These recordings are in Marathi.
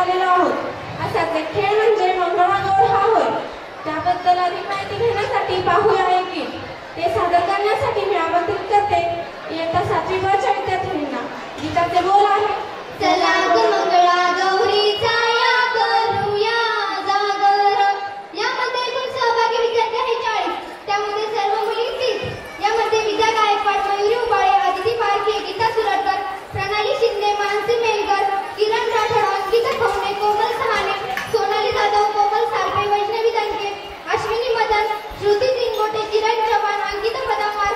आलेलो आहोत। असाच एक खेळ म्हणजे मंगळागौर हा होय। त्याबद्दल अधिक माहिती घेण्यासाठी पाहूया एक गीत। ते सादर करण्यासाठी मी आमंत्रित करते इयत्ता 7वी ब च्या विद्यार्थिनींना। गीताचे बोल आहे, चला ग मंगळागौरीचा या करूया जागर। यामध्ये एकूण सहभागी विद्यार्थी आहे 40, त्यामध्ये सर्व मुली 30। यामध्ये विद्या गायकवाड, मयुरी उबाळे, अदिती पारखे, गीता सुरटकर, प्रणाली शिंदे, मानसी मेलकर, किरण राठोड, अंकिता खवणे, कोमल सहाने, सोनाली जाधव, कोमल सारपे, वैष्णवी दणके, अश्विनी मदन, श्रुती तिंगोटे, किरण चव्हाण, अंकिता पदामार,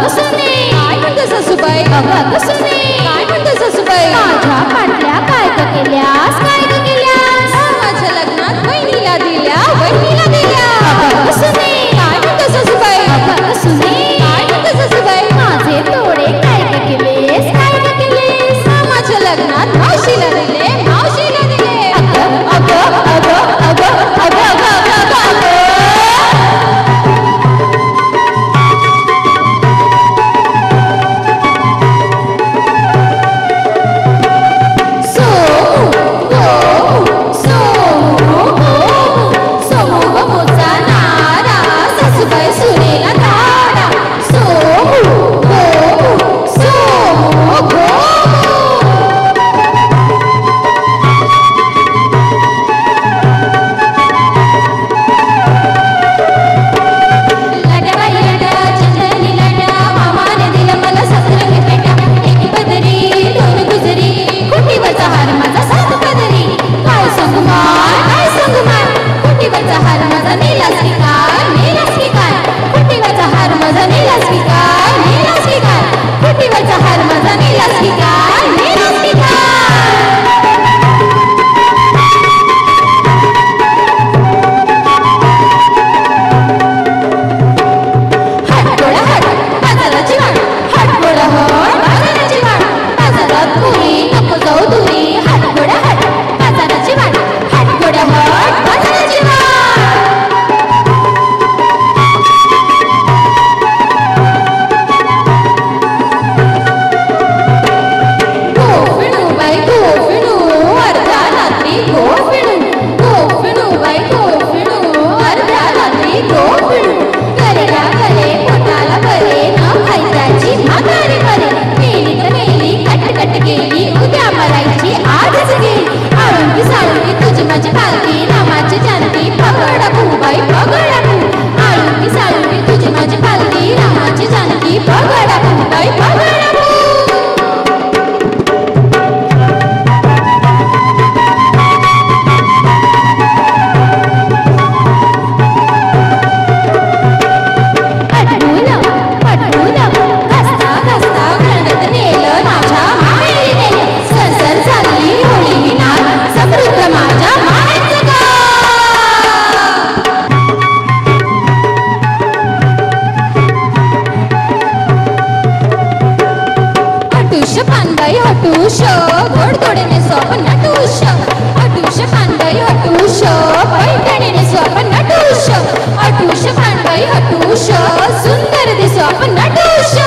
कसुने काय म्हणतो सासूबाई कसुने काय म्हणतो सासूबाई माझ्या पाटल्या काय ग केल्यास माझ्या लग्नात वहिनीला दिल्या कसुने काय म्हणतो सासूबाई कसुने काय म्हणतो सासूबाई माझे तोडे काय ग केलेस माझ्या लग्नात मावशीला दिले हटूश घोडतोडीने स्वप्न नटूश हटूश पांडई हटूश पैठणीने स्वप्न नटूश हटूश पांडई हटूश सुंदर दिसो आपण नटूश